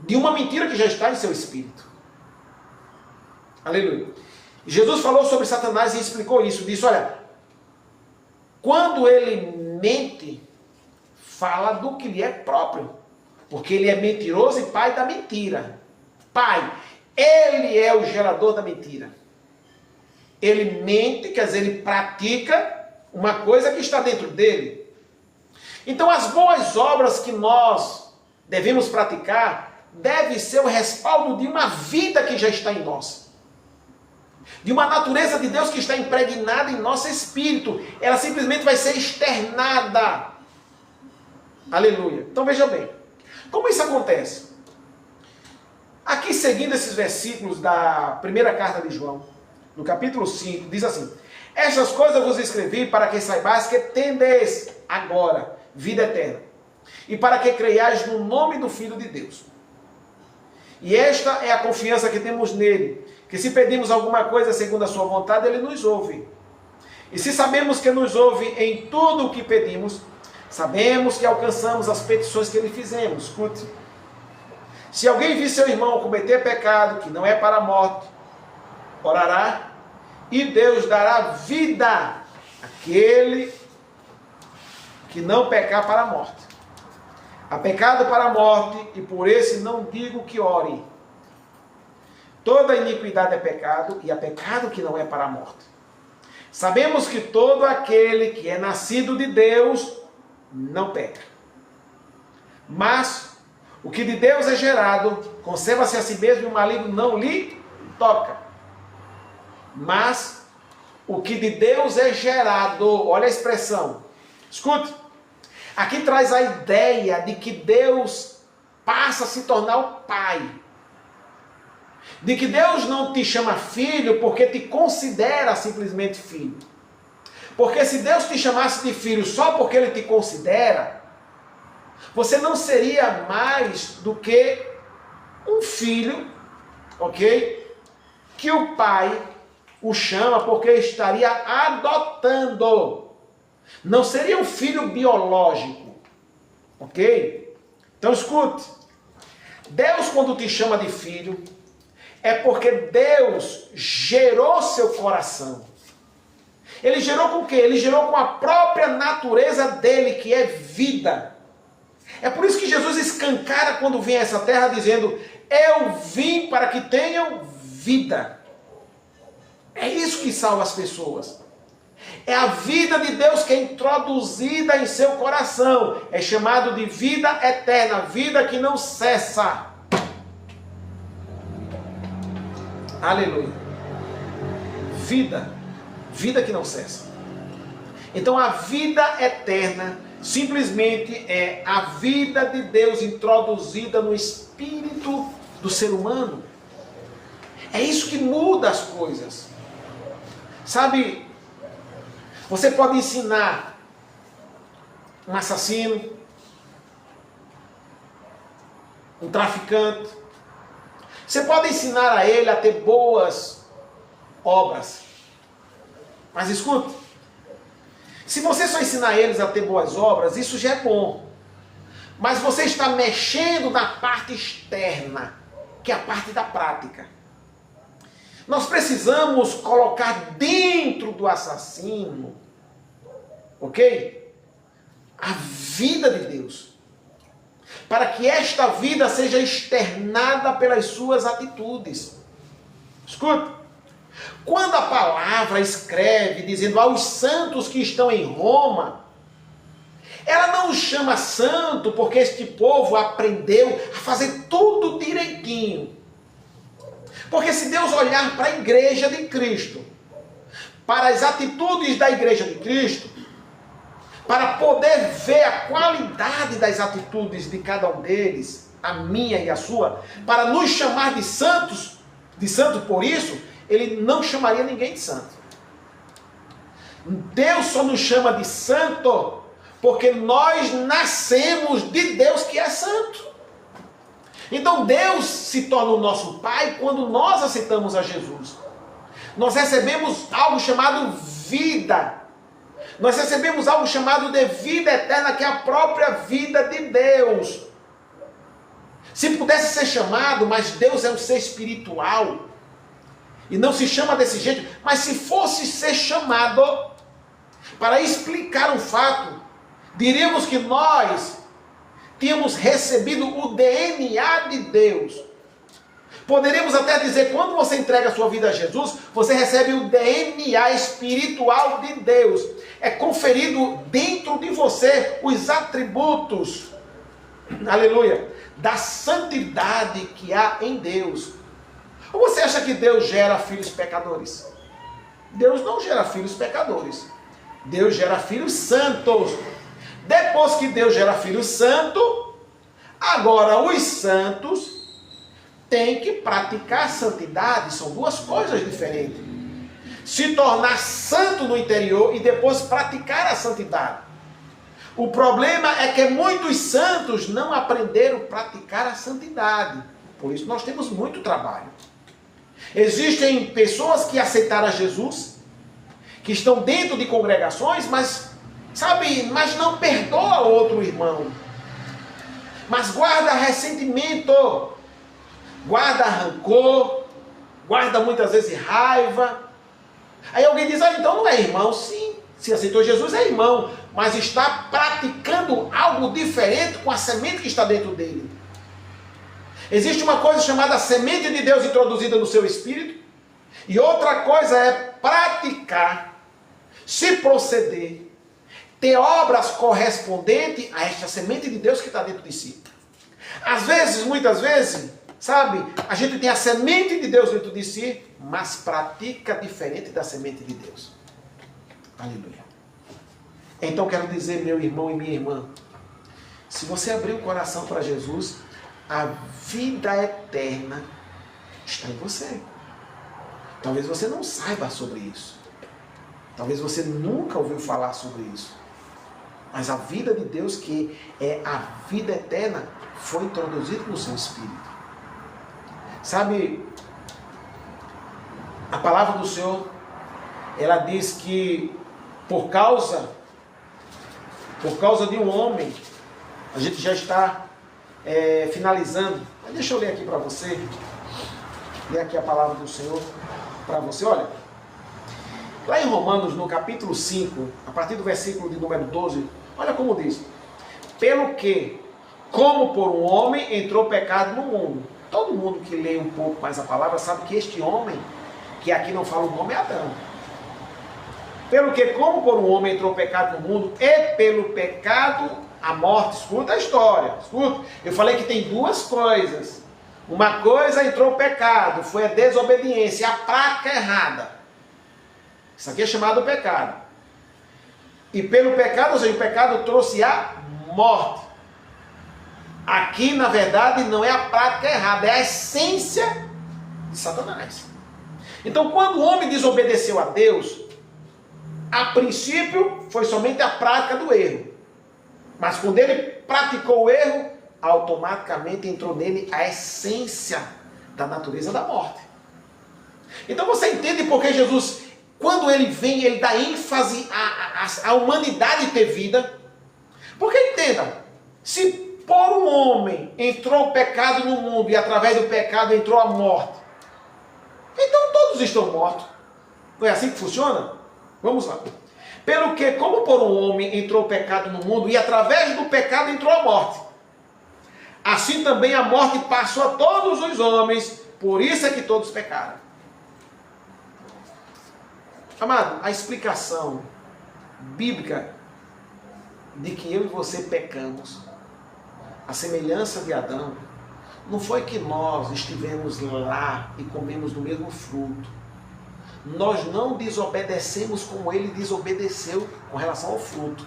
de uma mentira que já está em seu espírito. Aleluia. Jesus falou sobre Satanás e explicou isso. Disse, olha, quando ele mente, fala do que lhe é próprio. Porque ele é mentiroso e pai da mentira. Pai, ele é o gerador da mentira. Ele mente, quer dizer, ele pratica uma coisa que está dentro dele. Então as boas obras que nós devemos praticar deve ser o respaldo de uma vida que já está em nós. De uma natureza de Deus que está impregnada em nosso espírito. Ela simplesmente vai ser externada. Aleluia. Então veja bem. Como isso acontece? Aqui seguindo esses versículos da primeira carta de João, no capítulo 5, diz assim: estas coisas eu vos escrevi para que saibais que tendes agora vida eterna, e para que creiais no nome do Filho de Deus. E esta é a confiança que temos nele, que se pedimos alguma coisa segundo a sua vontade, ele nos ouve. E se sabemos que nos ouve em tudo o que pedimos, sabemos que alcançamos as petições que lhe fizemos. Escute. Se alguém vir seu irmão cometer pecado que não é para a morte, orará, e Deus dará vida àquele que não pecar para a morte. Há pecado para a morte, e por esse não digo que ore. Toda iniquidade é pecado, e há pecado que não é para a morte. Sabemos que todo aquele que é nascido de Deus não peca. Mas o que de Deus é gerado, conserva-se a si mesmo, e o maligno não lhe toca. Mas o que de Deus é gerado, olha a expressão, escute, aqui traz a ideia de que Deus passa a se tornar o Pai. De que Deus não te chama filho porque te considera simplesmente filho. Porque se Deus te chamasse de filho só porque Ele te considera, você não seria mais do que um filho, ok? Que o pai o chama porque estaria adotando. Não seria um filho biológico, ok? Então escute. Deus, quando te chama de filho, é porque Deus gerou seu coração. Ele gerou com o quê? Ele gerou com a própria natureza dele, que é vida. É por isso que Jesus escancara quando vem a essa terra, dizendo: eu vim para que tenham vida. É isso que salva as pessoas. É a vida de Deus que é introduzida em seu coração. É chamado de vida eterna, vida que não cessa. Aleluia. Vida. Vida que não cessa. Então a vida eterna simplesmente é a vida de Deus introduzida no espírito do ser humano. É isso que muda as coisas. Sabe, você pode ensinar um assassino, um traficante, você pode ensinar a ele a ter boas obras. Mas escute, se você só ensinar eles a ter boas obras, isso já é bom. Mas você está mexendo na parte externa, que é a parte da prática. Nós precisamos colocar dentro do assassino, ok? A vida de Deus. Para que esta vida seja externada pelas suas atitudes. Escuta. Quando a palavra escreve dizendo aos santos que estão em Roma, ela não chama santo porque este povo aprendeu a fazer tudo direitinho. Porque se Deus olhar para a igreja de Cristo, para as atitudes da igreja de Cristo, para poder ver a qualidade das atitudes de cada um deles, a minha e a sua, para nos chamar de santo por isso, ele não chamaria ninguém de santo. Deus só nos chama de santo porque nós nascemos de Deus que é santo. Então Deus se torna o nosso Pai quando nós aceitamos a Jesus. Nós recebemos algo chamado vida. Nós recebemos algo chamado de vida eterna, que é a própria vida de Deus. Se pudesse ser chamado, mas Deus é um ser espiritual, e não se chama desse jeito, mas se fosse ser chamado para explicar um fato, diríamos que nós tínhamos recebido o DNA de Deus. Poderíamos até dizer, quando você entrega a sua vida a Jesus, você recebe o DNA espiritual de Deus. É conferido dentro de você os atributos, aleluia, da santidade que há em Deus. Ou você acha que Deus gera filhos pecadores? Deus não gera filhos pecadores. Deus gera filhos santos. Depois que Deus gera filhos santos, agora os santos têm que praticar a santidade. São duas coisas diferentes. Se tornar santo no interior e depois praticar a santidade. O problema é que muitos santos não aprenderam a praticar a santidade. Por isso nós temos muito trabalho. Existem pessoas que aceitaram a Jesus, que estão dentro de congregações, mas não perdoa outro irmão. Mas guarda ressentimento, guarda rancor, guarda muitas vezes raiva. Aí alguém diz, então não é irmão. Sim, se aceitou Jesus é irmão, mas está praticando algo diferente com a semente que está dentro dele. Existe uma coisa chamada semente de Deus introduzida no seu espírito, e outra coisa é praticar, se proceder, ter obras correspondentes a esta semente de Deus que está dentro de si. Às vezes, muitas vezes, a gente tem a semente de Deus dentro de si, mas pratica diferente da semente de Deus. Aleluia. Então quero dizer, meu irmão e minha irmã, se você abrir o coração para Jesus, a vida eterna está em você. Talvez você não saiba sobre isso. Talvez você nunca ouviu falar sobre isso. Mas a vida de Deus, que é a vida eterna, foi introduzida no seu espírito. A palavra do Senhor, ela diz que por causa de um homem, a gente já está finalizando. Mas deixa eu ler aqui para você. Ler aqui a palavra do Senhor para você. Olha, lá em Romanos, no capítulo 5, a partir do versículo de número 12, olha como diz: pelo que, como por um homem entrou o pecado no mundo. Todo mundo que lê um pouco mais a palavra sabe que este homem, que aqui não fala o nome, é Adão. Pelo que, como por um homem entrou o pecado no mundo, e pelo pecado a morte. Escuta a história, escuta. Eu falei que tem duas coisas. Uma coisa, entrou o pecado, foi a desobediência, a prática errada. Isso aqui é chamado pecado. E pelo pecado, ou seja, o pecado trouxe a morte. Aqui, na verdade, não é a prática errada, é a essência de Satanás. Então, quando o homem desobedeceu a Deus, a princípio foi somente a prática do erro. Mas quando ele praticou o erro, automaticamente entrou nele a essência da natureza da morte. Então você entende por que Jesus, quando ele vem, ele dá ênfase à humanidade ter vida? Porque entenda, se por um homem entrou o pecado no mundo e através do pecado entrou a morte, então todos estão mortos. Não é assim que funciona? Vamos lá. Pelo que, como por um homem entrou o pecado no mundo e através do pecado entrou a morte, assim também a morte passou a todos os homens, por isso é que todos pecaram. Amado, a explicação bíblica de que eu e você pecamos, a semelhança de Adão, não foi que nós estivemos lá e comemos do mesmo fruto. Nós não desobedecemos como ele desobedeceu com relação ao fruto.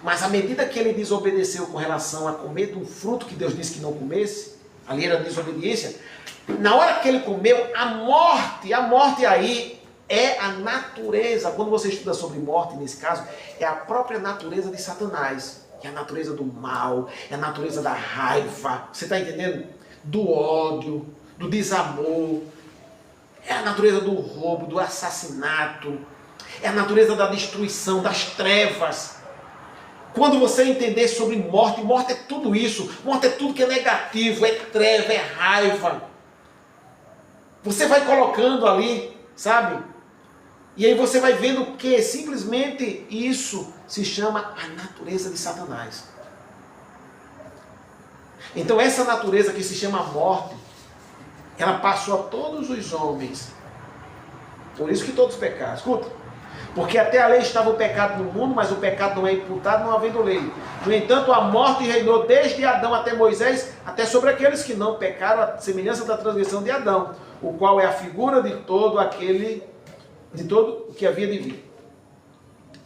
Mas à medida que ele desobedeceu com relação a comer do fruto que Deus disse que não comesse, ali era desobediência, na hora que ele comeu, a morte aí é a natureza. Quando você estuda sobre morte, nesse caso, é a própria natureza de Satanás. É a natureza do mal, é a natureza da raiva, você está entendendo? Do ódio, do desamor, é a natureza do roubo, do assassinato, é a natureza da destruição, das trevas. Quando você entender sobre morte, morte é tudo isso, morte é tudo que é negativo, é treva, é raiva. Você vai colocando ali, sabe? E aí você vai vendo que simplesmente isso se chama a natureza de Satanás. Então essa natureza que se chama morte, ela passou a todos os homens. Por isso que todos pecaram. Escuta. Porque até a lei estava o pecado no mundo, mas o pecado não é imputado não havendo lei. No entanto, a morte reinou desde Adão até Moisés, até sobre aqueles que não pecaram, a semelhança da transgressão de Adão, o qual é a figura de todo o que havia de vir.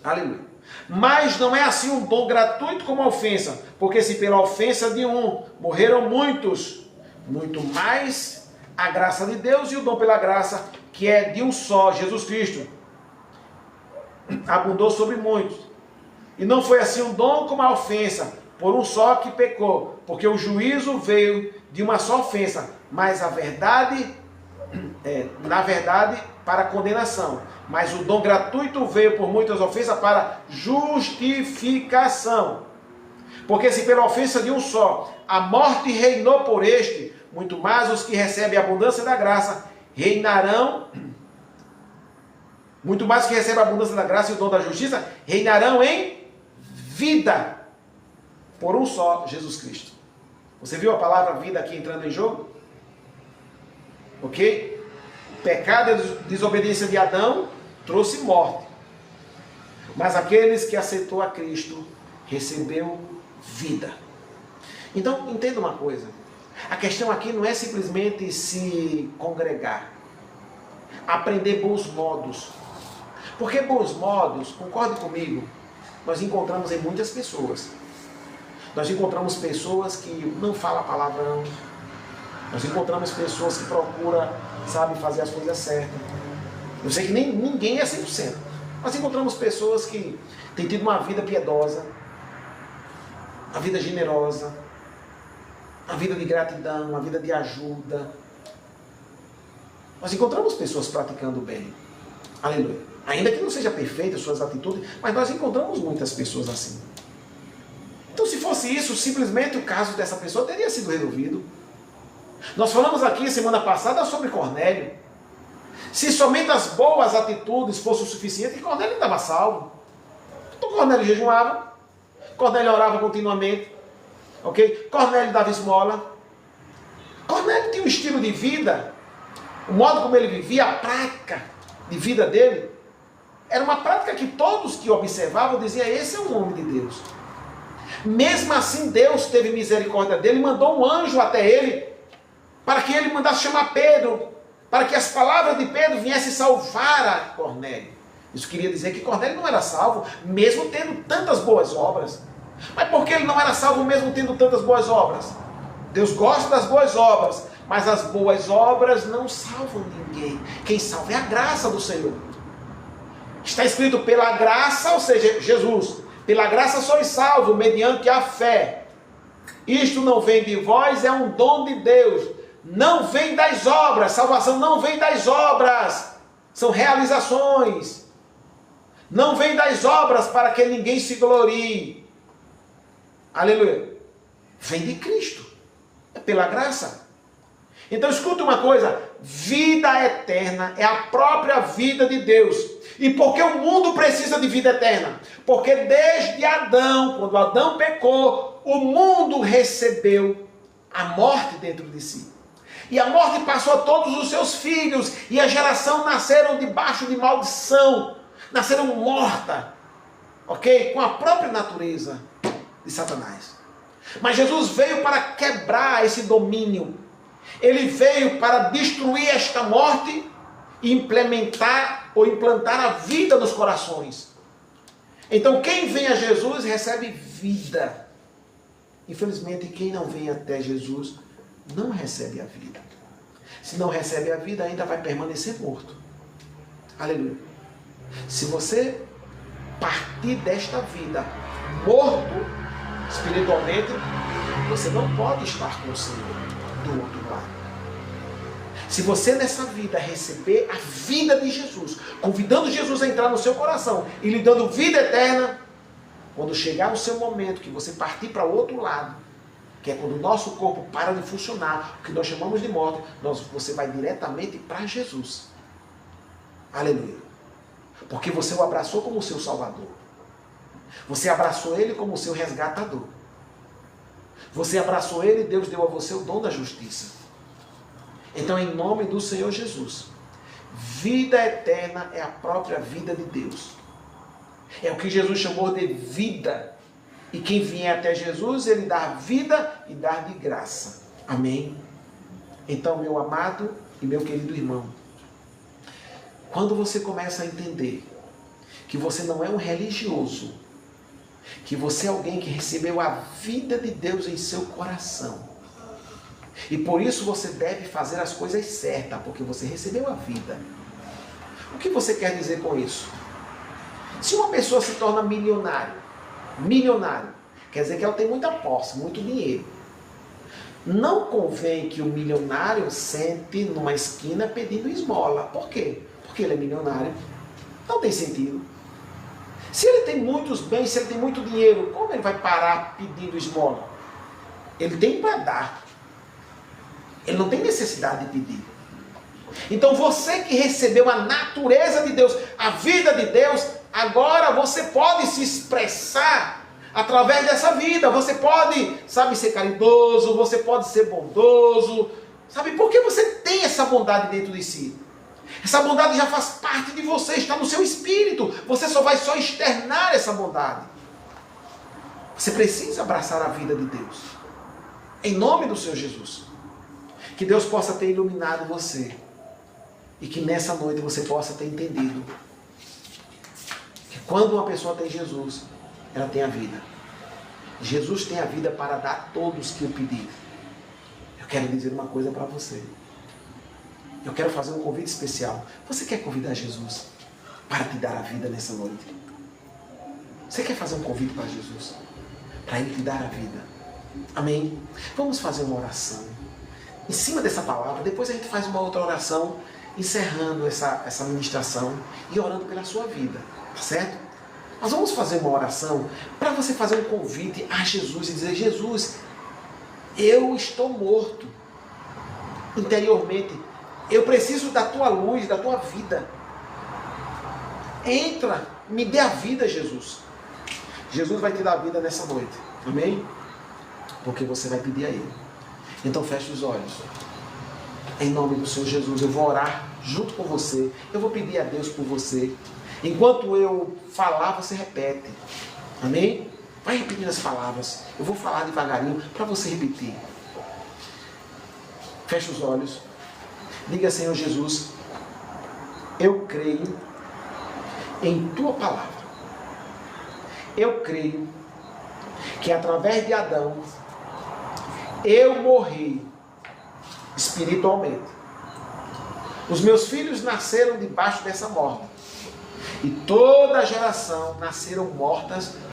Aleluia. Mas não é assim um dom gratuito como a ofensa, porque se pela ofensa de um morreram muitos, muito mais a graça de Deus e o dom pela graça, que é de um só, Jesus Cristo, abundou sobre muitos. E não foi assim um dom como a ofensa, por um só que pecou, porque o juízo veio de uma só ofensa, mas a verdade, na verdade, para condenação. Mas o dom gratuito veio por muitas ofensas para justificação. Porque se pela ofensa de um só a morte reinou por este, muito mais os que recebem a abundância da graça reinarão, muito mais os que recebem a abundância da graça e o dom da justiça, reinarão em vida por um só, Jesus Cristo. Você viu a palavra vida aqui entrando em jogo? Ok? O pecado e a desobediência de Adão trouxe morte. Mas aqueles que aceitou a Cristo recebeu vida. Então, entenda uma coisa. A questão aqui não é simplesmente se congregar. Aprender bons modos. Porque bons modos, concorde comigo, nós encontramos em muitas pessoas. Nós encontramos pessoas que não falam palavrão. Nós encontramos pessoas que procuram, sabe, fazer as coisas certas. Eu sei que ninguém é 100%. Nós encontramos pessoas que têm tido uma vida piedosa, uma vida generosa, uma vida de gratidão, uma vida de ajuda. Nós encontramos pessoas praticando bem. Aleluia. Ainda que não seja perfeita as suas atitudes, mas nós encontramos muitas pessoas assim. Então, se fosse isso, simplesmente o caso dessa pessoa teria sido resolvido. Nós falamos aqui semana passada sobre Cornélio. Se somente as boas atitudes fossem o suficiente, Cornélio estava salvo. Então Cornélio jejuava, Cornélio orava continuamente, ok? Cornélio dava esmola. Cornélio tinha um estilo de vida, o modo como ele vivia, a prática de vida dele, era uma prática que todos que observavam diziam: esse é um homem de Deus. Mesmo assim, Deus teve misericórdia dele e mandou um anjo até ele, para que ele mandasse chamar Pedro, para que as palavras de Pedro viessem salvar a Cornélio. Isso queria dizer que Cornélio não era salvo, mesmo tendo tantas boas obras. Mas por que ele não era salvo mesmo tendo tantas boas obras? Deus gosta das boas obras, mas as boas obras não salvam ninguém. Quem salva é a graça do Senhor. Está escrito pela graça, ou seja, Jesus, pela graça sois salvos mediante a fé. Isto não vem de vós, é um dom de Deus. Não vem das obras. Salvação não vem das obras. São realizações. Não vem das obras para que ninguém se glorie. Aleluia. Vem de Cristo. É pela graça. Então escuta uma coisa. Vida eterna é a própria vida de Deus. E por que o mundo precisa de vida eterna? Porque desde Adão, quando Adão pecou, o mundo recebeu a morte dentro de si. E a morte passou a todos os seus filhos. E a geração nasceram debaixo de maldição. Nasceram morta. Ok? Com a própria natureza de Satanás. Mas Jesus veio para quebrar esse domínio. Ele veio para destruir esta morte e implementar ou implantar a vida nos corações. Então quem vem a Jesus recebe vida. Infelizmente quem não vem até Jesus não recebe a vida. Se não recebe a vida, ainda vai permanecer morto. Aleluia. Se você partir desta vida morto espiritualmente, você não pode estar com o Senhor do outro lado. Se você nessa vida receber a vida de Jesus, convidando Jesus a entrar no seu coração e lhe dando vida eterna, quando chegar o seu momento que você partir para o outro lado, que é quando o nosso corpo para de funcionar, o que nós chamamos de morte, você vai diretamente para Jesus. Aleluia. Porque você o abraçou como seu Salvador. Você abraçou Ele como seu resgatador. Você abraçou Ele e Deus deu a você o dom da justiça. Então, em nome do Senhor Jesus, vida eterna é a própria vida de Deus. É o que Jesus chamou de vida. E quem vier até Jesus, Ele dá vida e dá de graça. Amém? Então, meu amado e meu querido irmão, quando você começa a entender que você não é um religioso, que você é alguém que recebeu a vida de Deus em seu coração, e por isso você deve fazer as coisas certas, porque você recebeu a vida. O que você quer dizer com isso? Se uma pessoa se torna milionário, quer dizer que ela tem muita posse, muito dinheiro. Não convém que o milionário sente numa esquina pedindo esmola. Por quê? Porque ele é milionário. Não tem sentido. Se ele tem muitos bens, se ele tem muito dinheiro, como ele vai parar pedindo esmola? Ele tem para dar. Ele não tem necessidade de pedir. Então você que recebeu a natureza de Deus, a vida de Deus, agora você pode se expressar através dessa vida. Você pode, ser caridoso, você pode ser bondoso. Porque você tem essa bondade dentro de si. Essa bondade já faz parte de você, está no seu espírito. Você só vai externar essa bondade. Você precisa abraçar a vida de Deus. Em nome do Senhor Jesus. Que Deus possa ter iluminado você. E que nessa noite você possa ter entendido que quando uma pessoa tem Jesus, ela tem a vida. Jesus tem a vida para dar a todos que o pedirem. Eu quero dizer uma coisa para você. Eu quero fazer um convite especial. Você quer convidar Jesus para te dar a vida nessa noite? Você quer fazer um convite para Jesus? Para Ele te dar a vida? Amém? Vamos fazer uma oração. Em cima dessa palavra, depois a gente faz uma outra oração, encerrando essa ministração e orando pela sua vida. Tá certo? Nós vamos fazer uma oração para você fazer um convite a Jesus e dizer: Jesus, eu estou morto interiormente. Eu preciso da tua luz, da tua vida. Entra, me dê a vida, Jesus. Jesus vai te dar a vida nessa noite. Amém? Porque você vai pedir a Ele. Então feche os olhos. Em nome do Senhor Jesus, eu vou orar junto com você. Eu vou pedir a Deus por você. Enquanto eu falar, você repete. Amém? Vai repetindo as palavras. Eu vou falar devagarinho para você repetir. Feche os olhos. Diga, Senhor Jesus, eu creio em tua palavra. Eu creio que através de Adão eu morri espiritualmente. Os meus filhos nasceram debaixo dessa morte. E toda a geração nasceram mortas